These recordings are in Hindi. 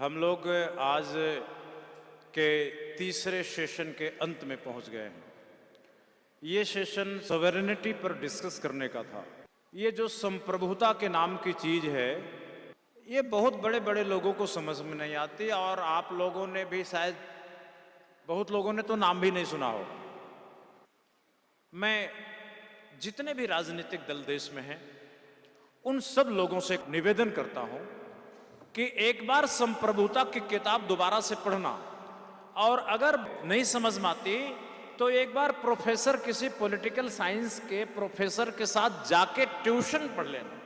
हम लोग आज के तीसरे सेशन के अंत में पहुंच गए हैं। ये सेशन सॉवरेनिटी पर डिस्कस करने का था। ये जो संप्रभुता के नाम की चीज है, ये बहुत बड़े बड़े लोगों को समझ में नहीं आती, और आप लोगों ने भी शायद, बहुत लोगों ने तो नाम भी नहीं सुना होगा। मैं जितने भी राजनीतिक दल देश में हैं, उन सब लोगों से निवेदन करता हूं कि एक बार संप्रभुता की किताब दोबारा से पढ़ना, और अगर नहीं समझ में आती तो एक बार प्रोफेसर, किसी पॉलिटिकल साइंस के प्रोफेसर के साथ जाके ट्यूशन पढ़ लेना।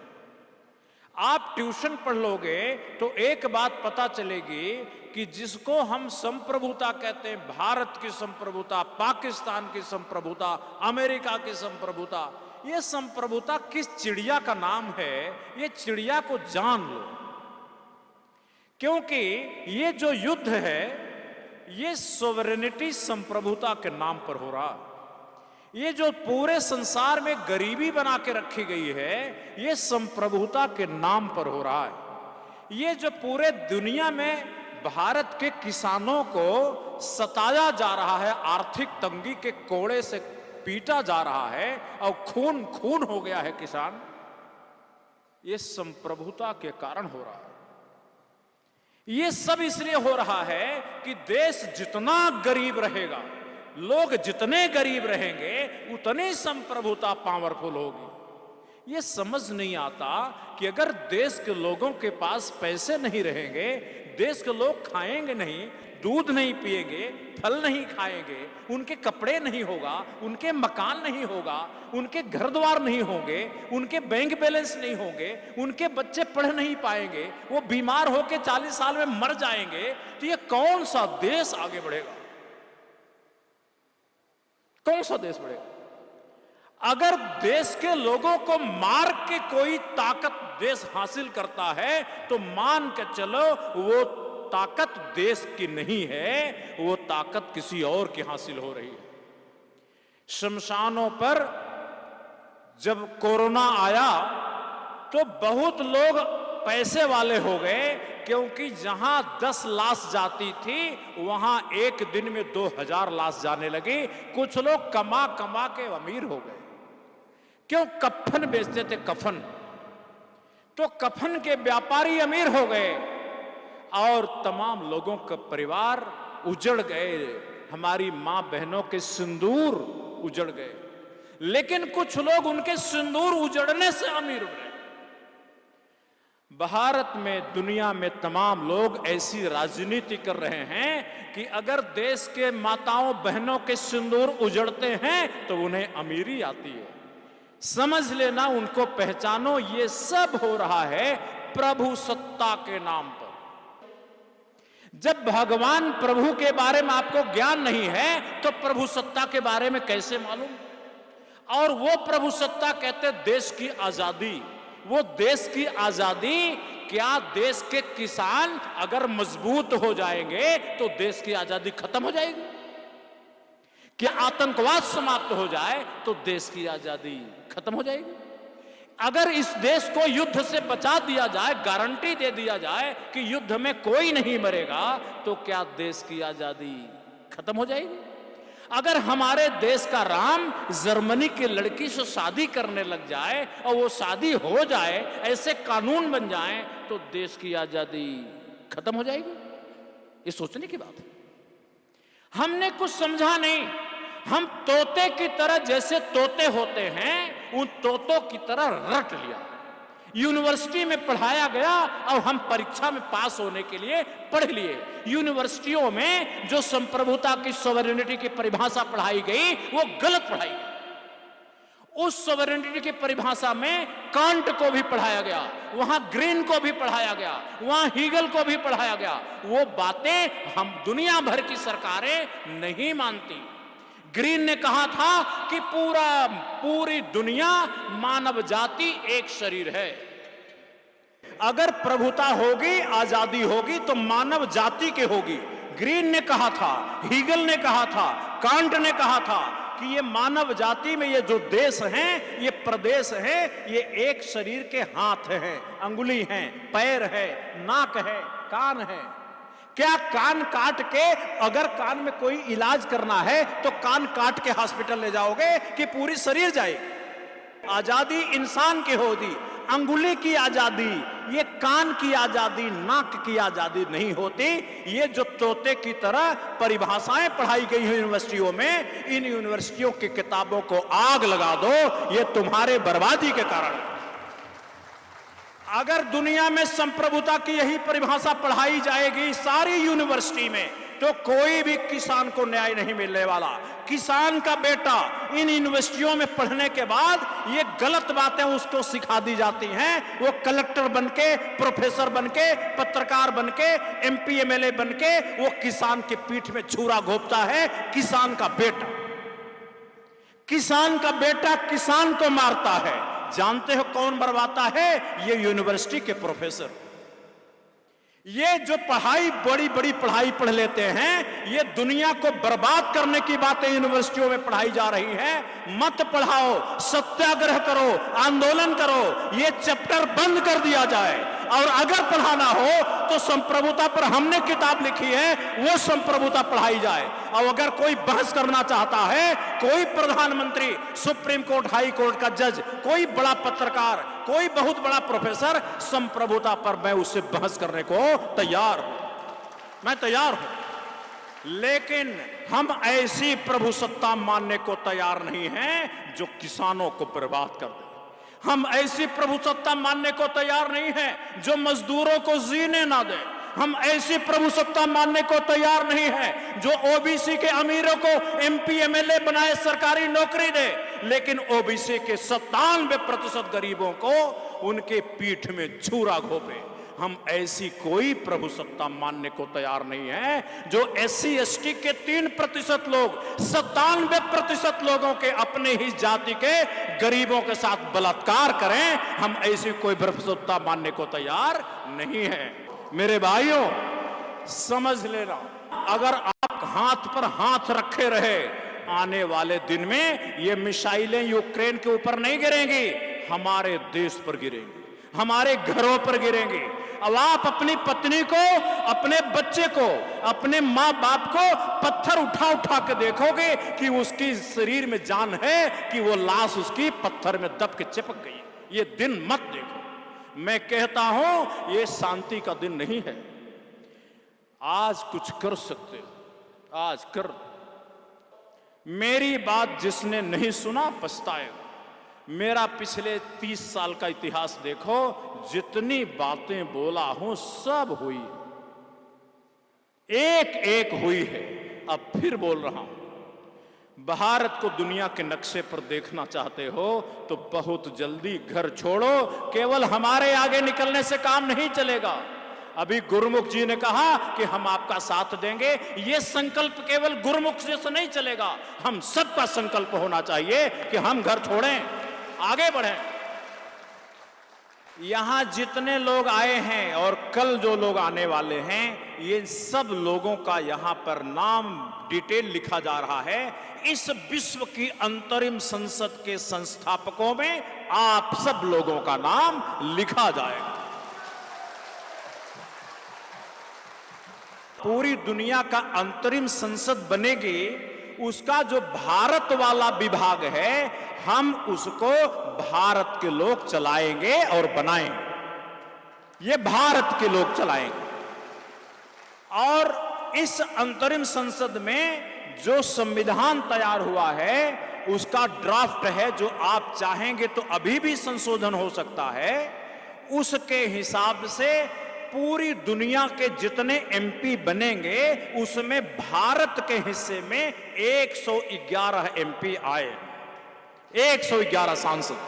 आप ट्यूशन पढ़ लोगे तो एक बात पता चलेगी कि जिसको हम संप्रभुता कहते हैं, भारत की संप्रभुता, पाकिस्तान की संप्रभुता, अमेरिका की संप्रभुता, ये संप्रभुता किस चिड़िया का नाम है, ये चिड़िया को जान लो। क्योंकि ये जो युद्ध है, ये सॉवरेनिटी संप्रभुता के नाम पर हो रहा है। ये जो पूरे संसार में गरीबी बना के रखी गई है, ये संप्रभुता के नाम पर हो रहा है। ये जो पूरे दुनिया में भारत के किसानों को सताया जा रहा है, आर्थिक तंगी के कोड़े से पीटा जा रहा है और खून खून हो गया है किसान, ये संप्रभुता के कारण हो रहा है। ये सब इसलिए हो रहा है कि देश जितना गरीब रहेगा, लोग जितने गरीब रहेंगे, उतनी संप्रभुता पावरफुल होगी। ये समझ नहीं आता कि अगर देश के लोगों के पास पैसे नहीं रहेंगे, देश के लोग खाएंगे नहीं, दूध नहीं पिएंगे, फल नहीं खाएंगे, उनके कपड़े नहीं होगा, उनके मकान नहीं होगा, उनके घर द्वार नहीं होंगे, उनके बैंक बैलेंस नहीं होंगे, उनके बच्चे पढ़ नहीं पाएंगे, वो बीमार होकर 40 साल में मर जाएंगे, तो ये कौन सा देश आगे बढ़ेगा? कौन सा देश बढ़ेगा? अगर देश के लोगों को मार के कोई ताकत देश हासिल करता है, तो मान के चलो वो ताकत देश की नहीं है, वो ताकत किसी और की हासिल हो रही है। शमशानों पर जब कोरोना आया तो बहुत लोग पैसे वाले हो गए, क्योंकि जहां 10 लाश जाती थी, वहां एक दिन में 2000 लाश जाने लगी। कुछ लोग कमा कमा के अमीर हो गए। क्यों? कफन बेचते थे, कफन। तो कफन के व्यापारी अमीर हो गए और तमाम लोगों का परिवार उजड़ गए, हमारी मां बहनों के सिंदूर उजड़ गए। लेकिन कुछ लोग उनके सिंदूर उजड़ने से अमीर हो गए। भारत में, दुनिया में तमाम लोग ऐसी राजनीति कर रहे हैं कि अगर देश के माताओं बहनों के सिंदूर उजड़ते हैं तो उन्हें अमीरी आती है। समझ लेना, उनको पहचानो, ये सब हो रहा है प्रभु सत्ता के नाम पर। जब भगवान प्रभु के बारे में आपको ज्ञान नहीं है तो प्रभु सत्ता के बारे में कैसे मालूम? और वो प्रभु सत्ता कहते देश की आजादी। वो देश की आजादी, क्या देश के किसान अगर मजबूत हो जाएंगे तो देश की आजादी खत्म हो जाएगी? क्या आतंकवाद समाप्त हो जाए तो देश की आजादी खत्म हो जाएगी? अगर इस देश को युद्ध से बचा दिया जाए, गारंटी दे दिया जाए कि युद्ध में कोई नहीं मरेगा, तो क्या देश की आजादी खत्म हो जाएगी? अगर हमारे देश का राम जर्मनी की लड़की से शादी करने लग जाए और वो शादी हो जाए, ऐसे कानून बन जाए, तो देश की आजादी खत्म हो जाएगी? ये सोचने की बात है। हमने कुछ समझा नहीं। हम तोते की तरह, जैसे तोते होते हैं, उन तोतों की तरह रट लिया। यूनिवर्सिटी में पढ़ाया गया और हम परीक्षा में पास होने के लिए पढ़ लिए। यूनिवर्सिटियों में जो संप्रभुता की सॉवरेनिटी की परिभाषा पढ़ाई गई, वो गलत पढ़ाई गई। उस सॉवरेनिटी की परिभाषा में कांट को भी पढ़ाया गया, वहां ग्रीन को भी पढ़ाया गया, वहां हीगल को भी पढ़ाया गया। वो बातें हम दुनिया भर की सरकारें नहीं मानती। ग्रीन ने कहा था कि पूरी दुनिया, मानव जाति एक शरीर है। अगर प्रभुता होगी, आजादी होगी, तो मानव जाति के होगी। ग्रीन ने कहा था, हीगल ने कहा था, कांट ने कहा था कि ये मानव जाति में ये जो देश हैं, ये प्रदेश हैं, ये एक शरीर के हाथ हैं, अंगुली हैं, पैर है, नाक है, कान है। क्या कान काट के, अगर कान में कोई इलाज करना है तो कान काट के हॉस्पिटल ले जाओगे कि पूरी शरीर जाएगी? आजादी इंसान की होती, अंगुली की आजादी, ये कान की आजादी, नाक की आजादी नहीं होती। ये जो तोते की तरह परिभाषाएं पढ़ाई गई हैं यूनिवर्सिटियों में, इन यूनिवर्सिटियों की किताबों को आग लगा दो, ये तुम्हारे बर्बादी के कारण है। अगर दुनिया में संप्रभुता की यही परिभाषा पढ़ाई जाएगी सारी यूनिवर्सिटी में, तो कोई भी किसान को न्याय नहीं मिलने वाला। किसान का बेटा इन यूनिवर्सिटियों में पढ़ने के बाद ये गलत बातें उसको सिखा दी जाती हैं, वो कलेक्टर बनके, प्रोफेसर बनके, पत्रकार बनके, एमपी एमएलए बनके वो किसान की पीठ में छुरा घोंपता है। किसान का बेटा, किसान का बेटा किसान को मारता है। जानते हो कौन मरवाता है? ये यूनिवर्सिटी के प्रोफेसर। ये जो पढ़ाई, बड़ी बड़ी पढ़ाई पढ़ लेते हैं, ये दुनिया को बर्बाद करने की बातें यूनिवर्सिटियों में पढ़ाई जा रही हैं। मत पढ़ाओ, सत्याग्रह करो, आंदोलन करो, ये चैप्टर बंद कर दिया जाए। और अगर पढ़ाना हो तो संप्रभुता पर हमने किताब लिखी है, वो संप्रभुता पढ़ाई जाए। और अगर कोई बहस करना चाहता है, कोई प्रधानमंत्री, सुप्रीम कोर्ट, हाई कोर्ट का जज, कोई बड़ा पत्रकार, कोई बहुत बड़ा प्रोफेसर, संप्रभुता पर मैं उससे बहस करने को तैयार हूं, मैं तैयार हूं। लेकिन हम ऐसी प्रभुसत्ता मानने को तैयार नहीं हैं जो किसानों को बर्बाद कर दे। हम ऐसी प्रभुसत्ता मानने को तैयार नहीं हैं जो मजदूरों को जीने ना दे। हम ऐसी प्रभुसत्ता मानने को तैयार नहीं है जो ओबीसी के अमीरों को एमपी एमएलए बनाए, सरकारी नौकरी दे, लेकिन ओबीसी के 97% गरीबों को उनके पीठ में छुरा घोंपे। हम ऐसी कोई प्रभुसत्ता मानने को तैयार नहीं है जो एससी एसटी के 3% लोग 97% लोगों के अपने ही जाति के गरीबों के साथ बलात्कार करें। हम ऐसी कोई प्रभुसत्ता मानने को तैयार नहीं है। मेरे भाइयों, समझ लेना, अगर आप हाथ पर हाथ रखे रहे, आने वाले दिन में ये मिसाइलें यूक्रेन के ऊपर नहीं गिरेंगी, हमारे देश पर गिरेंगी, हमारे घरों पर गिरेंगी। अब आप अपनी पत्नी को, अपने बच्चे को, अपने माँ बाप को पत्थर उठा उठा के देखोगे कि उसकी शरीर में जान है कि वो लाश उसकी पत्थर में दब के चिपक गई। ये दिन मत देखो। मैं कहता हूं ये शांति का दिन नहीं है। आज कुछ कर सकते हो, आज कर। मेरी बात जिसने नहीं सुना पछताएगा। मेरा पिछले 30 साल का इतिहास देखो, जितनी बातें बोला हूं सब हुई, एक एक हुई है। अब फिर बोल रहा हूं, भारत को दुनिया के नक्शे पर देखना चाहते हो तो बहुत जल्दी घर छोड़ो। केवल हमारे आगे निकलने से काम नहीं चलेगा। अभी गुरुमुख जी ने कहा कि हम आपका साथ देंगे। यह संकल्प केवल गुरुमुख जी से नहीं चलेगा, हम सबका संकल्प होना चाहिए कि हम घर छोड़ें, आगे बढ़ें। यहां जितने लोग आए हैं और कल जो लोग आने वाले हैं, ये सब लोगों का यहां पर नाम डिटेल लिखा जा रहा है। इस विश्व की अंतरिम संसद के संस्थापकों में आप सब लोगों का नाम लिखा जाएगा। पूरी दुनिया का अंतरिम संसद बनेगी, उसका जो भारत वाला विभाग है, हम उसको भारत के लोग चलाएंगे और बनाएंगे। ये भारत के लोग चलाएंगे। और इस अंतरिम संसद में जो संविधान तैयार हुआ है, उसका ड्राफ्ट है, जो आप चाहेंगे तो अभी भी संशोधन हो सकता है। उसके हिसाब से पूरी दुनिया के जितने एमपी बनेंगे, उसमें भारत के हिस्से में 111 एमपी आए, 111 सांसद।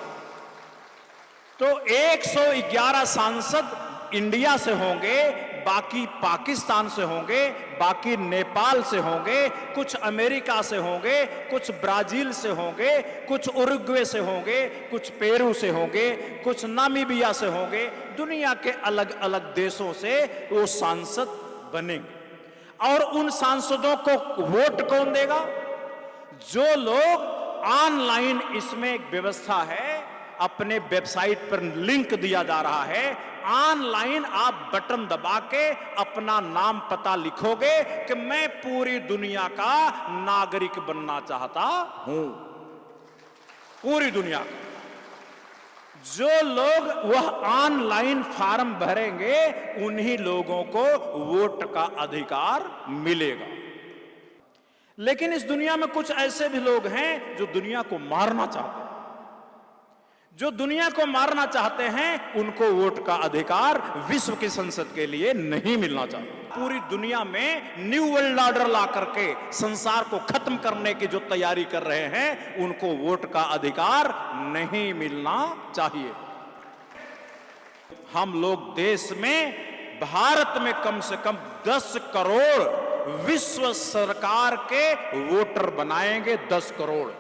तो 111 सांसद इंडिया से होंगे, बाकी पाकिस्तान से होंगे, बाकी नेपाल से होंगे, कुछ अमेरिका से होंगे, कुछ ब्राजील से होंगे, कुछ उरुग्वे से होंगे, कुछ पेरू से होंगे, कुछ नामीबिया से होंगे। दुनिया के अलग अलग देशों से वो सांसद बनेंगे। और उन सांसदों को वोट कौन देगा? जो लोग ऑनलाइन, इसमें एक व्यवस्था है, अपने वेबसाइट पर लिंक दिया जा रहा है, ऑनलाइन आप बटन दबा के अपना नाम पता लिखोगे कि मैं पूरी दुनिया का नागरिक बनना चाहता हूं, पूरी दुनिया का। जो लोग वह ऑनलाइन फॉर्म भरेंगे उन्हीं लोगों को वोट का अधिकार मिलेगा। लेकिन इस दुनिया में कुछ ऐसे भी लोग हैं जो दुनिया को मारना चाहते हैं। जो दुनिया को मारना चाहते हैं उनको वोट का अधिकार विश्व की संसद के लिए नहीं मिलना चाहिए। पूरी दुनिया में न्यू वर्ल्ड ऑर्डर ला करके संसार को खत्म करने की जो तैयारी कर रहे हैं उनको वोट का अधिकार नहीं मिलना चाहिए। हम लोग देश में, भारत में कम से कम 10 करोड़ विश्व सरकार के वोटर बनाएंगे, 10 करोड़।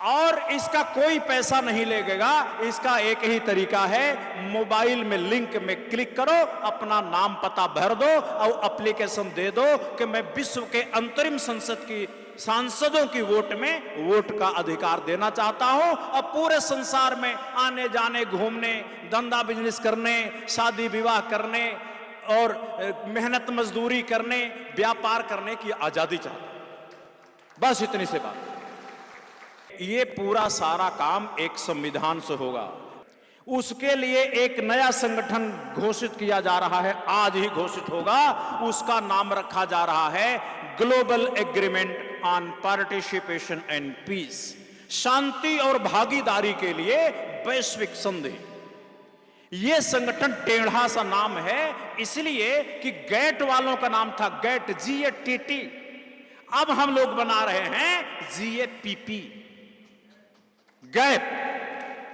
और इसका कोई पैसा नहीं लगेगा। इसका एक ही तरीका है, मोबाइल में लिंक में क्लिक करो, अपना नाम पता भर दो और एप्लीकेशन दे दो कि मैं विश्व के अंतरिम संसद की सांसदों की वोट में वोट का अधिकार देना चाहता हूं। और पूरे संसार में आने जाने, घूमने, धंधा बिजनेस करने, शादी विवाह करने और मेहनत मजदूरी करने, व्यापार करने की आजादी चाहता हूं। बस इतनी सी बात। ये पूरा सारा काम एक संविधान से होगा। उसके लिए एक नया संगठन घोषित किया जा रहा है, आज ही घोषित होगा। उसका नाम रखा जा रहा है global agreement on participation and peace, शांति और भागीदारी के लिए वैश्विक संधि। यह संगठन टेढ़ा सा नाम है इसलिए कि गैट वालों का नाम था गैट, GATT। अब हम लोग बना रहे हैं GAPP, गैप।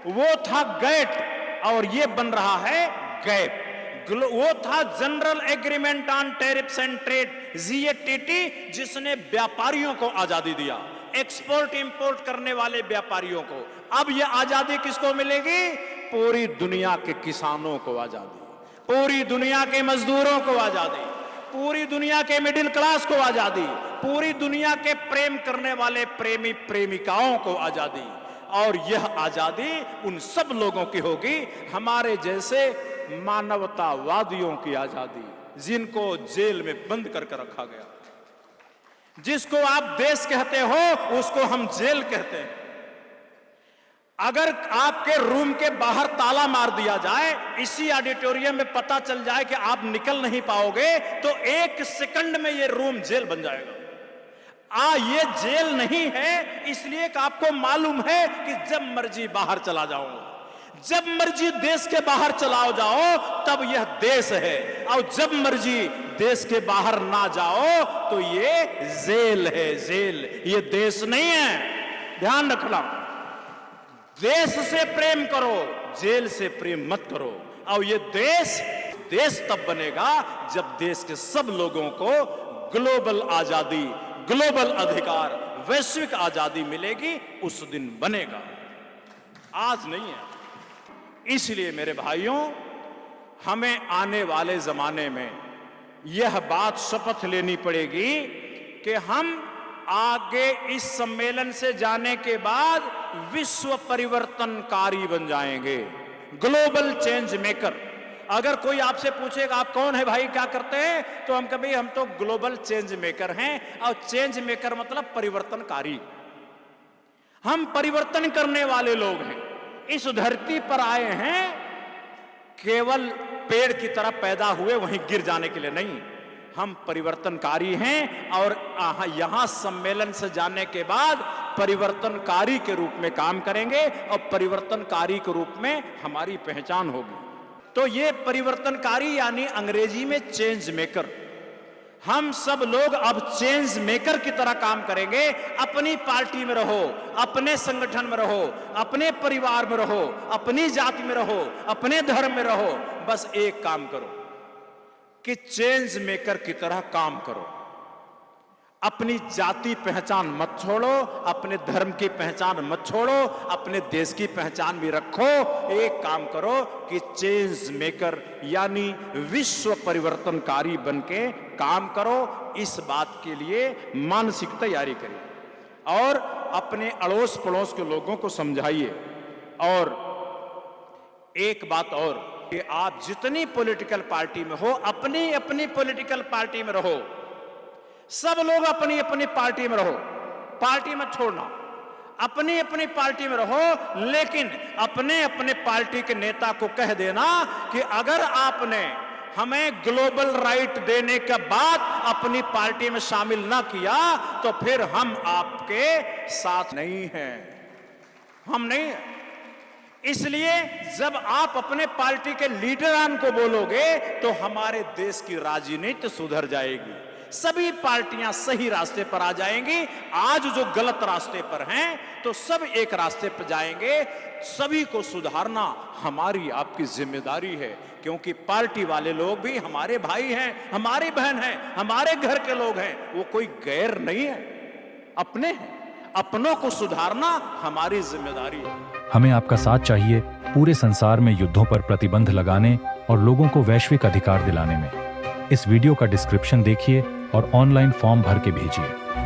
वो था गैट और ये बन रहा है गैप। वो था general agreement on tariffs and trade, GATT, जिसने व्यापारियों को आजादी दिया, एक्सपोर्ट इंपोर्ट करने वाले व्यापारियों को। अब यह आजादी किसको मिलेगी? पूरी दुनिया के किसानों को आजादी, पूरी दुनिया के मजदूरों को आजादी, पूरी दुनिया के मिडिल क्लास को आजादी, पूरी दुनिया के प्रेम करने वाले प्रेमी प्रेमिकाओं को आजादी। और यह आजादी उन सब लोगों की होगी, हमारे जैसे मानवतावादियों की आजादी, जिनको जेल में बंद करके रखा गया। जिसको आप देश कहते हो उसको हम जेल कहते हैं। अगर आपके रूम के बाहर ताला मार दिया जाए, इसी ऑडिटोरियम में पता चल जाए कि आप निकल नहीं पाओगे, तो 1 सेकंड में यह रूम जेल बन जाएगा। ये जेल नहीं है, इसलिए कि आपको मालूम है कि जब मर्जी बाहर चला जाओ, जब मर्जी देश के बाहर चलाओ जाओ, तब यह देश है। और जब मर्जी देश के बाहर ना जाओ तो ये जेल है, जेल। ये देश नहीं है, ध्यान रखना। देश से प्रेम करो, जेल से प्रेम मत करो। और ये देश तब बनेगा जब देश के सब लोगों को ग्लोबल आजादी, ग्लोबल अधिकार, वैश्विक आजादी मिलेगी, उस दिन बनेगा, आज नहीं है। इसलिए मेरे भाइयों, हमें आने वाले जमाने में यह बात शपथ लेनी पड़ेगी कि हम आगे इस सम्मेलन से जाने के बाद विश्व परिवर्तनकारी बन जाएंगे, ग्लोबल चेंज मेकर। अगर कोई आपसे पूछेगा आप कौन है भाई, क्या करते हैं, तो हम कभी हम तो ग्लोबल चेंज मेकर हैं। और चेंज मेकर मतलब परिवर्तनकारी। हम परिवर्तन करने वाले लोग हैं। इस धरती पर आए हैं केवल पेड़ की तरह पैदा हुए वहीं गिर जाने के लिए नहीं, हम परिवर्तनकारी हैं। और यहां सम्मेलन से जाने के बाद परिवर्तनकारी के रूप में काम करेंगे और परिवर्तनकारी के रूप में हमारी पहचान होगी। तो ये परिवर्तनकारी यानी अंग्रेजी में चेंज मेकर। हम सब लोग अब चेंज मेकर की तरह काम करेंगे। अपनी पार्टी में रहो, अपने संगठन में रहो, अपने परिवार में रहो, अपनी जाति में रहो, अपने धर्म में रहो, बस एक काम करो कि चेंज मेकर की तरह काम करो। अपनी जाति पहचान मत छोड़ो, अपने धर्म की पहचान मत छोड़ो, अपने देश की पहचान भी रखो। एक काम करो कि चेंज मेकर यानी विश्व परिवर्तनकारी बनके काम करो। इस बात के लिए मानसिक तैयारी करिए और अपने अड़ोस पड़ोस के लोगों को समझाइए। और एक बात और, कि आप जितनी पॉलिटिकल पार्टी में हो, अपनी अपनी पॉलिटिकल पार्टी में रहो, सब लोग अपनी अपनी पार्टी में रहो, पार्टी मत छोड़ना, अपनी अपनी पार्टी में रहो, लेकिन अपने अपने पार्टी के नेता को कह देना कि अगर आपने हमें ग्लोबल राइट देने के बाद अपनी पार्टी में शामिल ना किया तो फिर हम आपके साथ नहीं हैं, हम नहीं हैं। इसलिए जब आप अपने पार्टी के लीडरान को बोलोगे तो हमारे देश की राजनीति सुधर जाएगी, सभी पार्टियां सही रास्ते पर आ जाएंगी। आज जो गलत रास्ते पर हैं तो सब एक रास्ते पर जाएंगे। सभी को सुधारना हमारी आपकी जिम्मेदारी है, क्योंकि पार्टी वाले लोग भी हमारे भाई हैं, हमारी बहन हैं, हमारे घर के लोग हैं, वो कोई गैर नहीं है, अपने हैं। अपनों को सुधारना हमारी जिम्मेदारी है। हमें आपका साथ चाहिए पूरे संसार में युद्धों पर प्रतिबंध लगाने और लोगों को वैश्विक अधिकार दिलाने में। इस वीडियो का डिस्क्रिप्शन देखिए और ऑनलाइन फॉर्म भर के भेजिए।